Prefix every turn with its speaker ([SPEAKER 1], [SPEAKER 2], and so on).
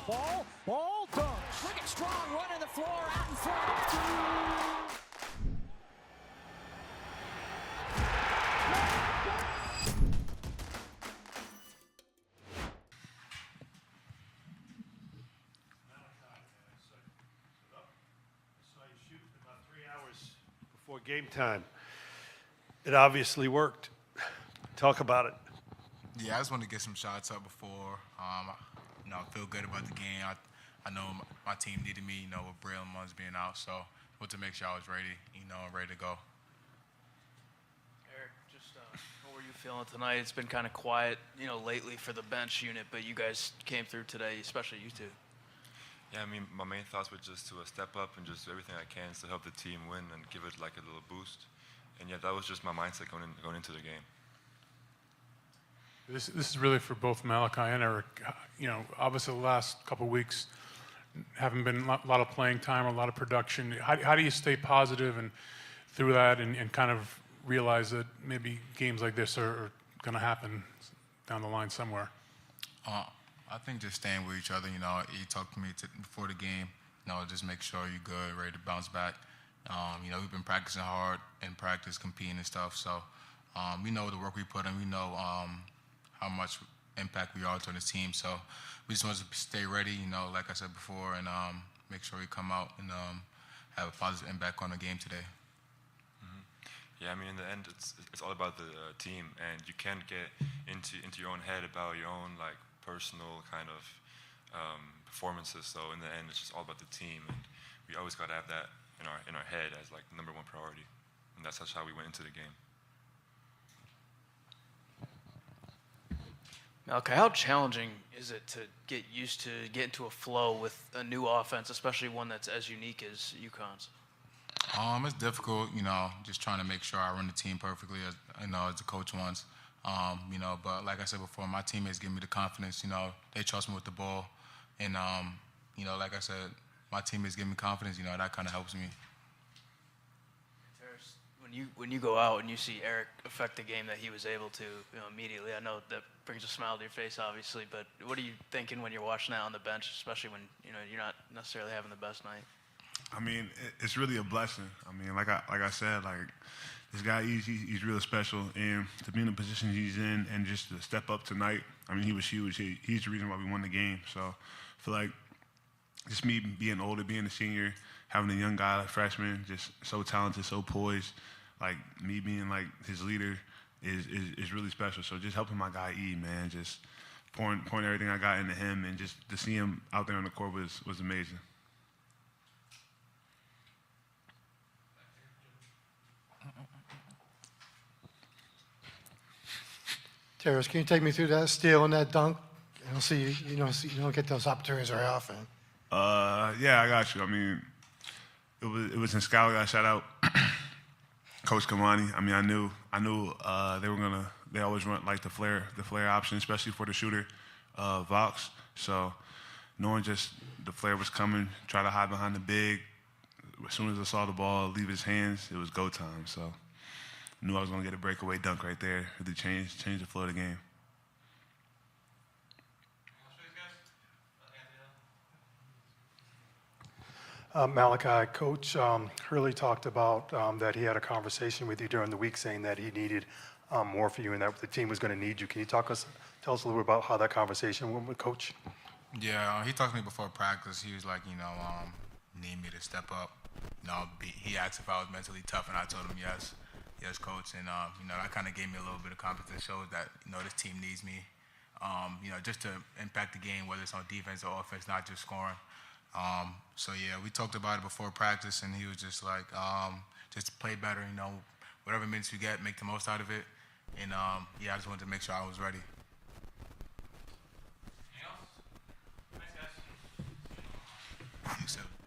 [SPEAKER 1] Ball dunks.
[SPEAKER 2] Look at Strong running the floor out in front.
[SPEAKER 3] Before game time. It obviously worked. Talk about it.
[SPEAKER 4] Yeah, I just wanted to get some shots up before. Feel good about the game. I know my team needed me, with Braille and Munns being out, so I wanted to make sure I was ready, and ready to go.
[SPEAKER 5] Eric, just what were you feeling tonight? It's been kind of quiet, lately for the bench unit, but you guys came through today, especially you two.
[SPEAKER 6] Yeah, I mean, my main thoughts were just to step up and just do everything I can to help the team win and give it like a little boost. And yeah, that was just my mindset going into the game.
[SPEAKER 7] This is really for both Malachi and Eric. Obviously the last couple of weeks haven't been a lot of playing time or a lot of production. How do you stay positive and through that and kind of realize that maybe games like this are going to happen down the line somewhere?
[SPEAKER 4] I think just staying with each other. He talked to me before the game. Just make sure you're good, ready to bounce back. We've been practicing hard in practice, competing and stuff. So we know the work we put in. We know how much impact we are to the team. So we just want to stay ready, like I said before, and make sure we come out and have a positive impact on the game today.
[SPEAKER 6] Yeah, I mean, in the end, it's all about the team, and you can't get into your own head about your own personal kind of performances. So in the end, it's just all about the team, and we always got to have that in our head as the number one priority, and that's how we went into the game.
[SPEAKER 5] Malachi, how challenging is it to get used to get into a flow with a new offense, especially one that's as unique as UConn's?
[SPEAKER 4] It's difficult, just trying to make sure I run the team perfectly, as the coach wants. But like I said before, my teammates give me the confidence. They trust me with the ball, and like I said, my teammates give me confidence. That kind of helps me.
[SPEAKER 5] Tarris, when you go out and you see Eric affect the game that he was able to, immediately, I know that brings a smile to your face, obviously. But what are you thinking when you're watching that on the bench, especially when you're not necessarily having the best night?
[SPEAKER 8] I mean, it's really a blessing. I mean, like I said, this guy, he's real special, and to be in the position he's in and just to step up tonight, I mean, he was huge. He's the reason why we won the game. So I feel like just me being older, being a senior, having a young guy like freshman, just so talented, so poised, me being his leader is really special. So just helping my guy E, man, just pouring everything I got into him, and just to see him out there on the court was amazing.
[SPEAKER 9] Tarris, can you take me through that steal and that dunk? You don't get those opportunities very often.
[SPEAKER 8] Yeah, I got you. I mean, it was in Scholar I shot out. Coach Kamani. I mean, I knew they always run the flare option, especially for the shooter, Vox. So knowing just the flare was coming, try to hide behind the big. As soon as I saw the ball leave his hands, it was go time. So knew I was going to get a breakaway dunk right there to change the flow of the game.
[SPEAKER 7] Malachi, Coach Hurley talked about that he had a conversation with you during the week saying that he needed more for you and that the team was going to need you. Can you tell us a little bit about how that conversation went with Coach?
[SPEAKER 4] Yeah, he talked to me before practice. He was like, need me to step up. He asked if I was mentally tough, and I told him yes, Coach. And that kind of gave me a little bit of confidence. Showed that this team needs me. Just to impact the game, whether it's on defense or offense, not just scoring. So yeah, we talked about it before practice, and he was just like, just play better. Whatever minutes you get, make the most out of it. And I just wanted to make sure I was ready.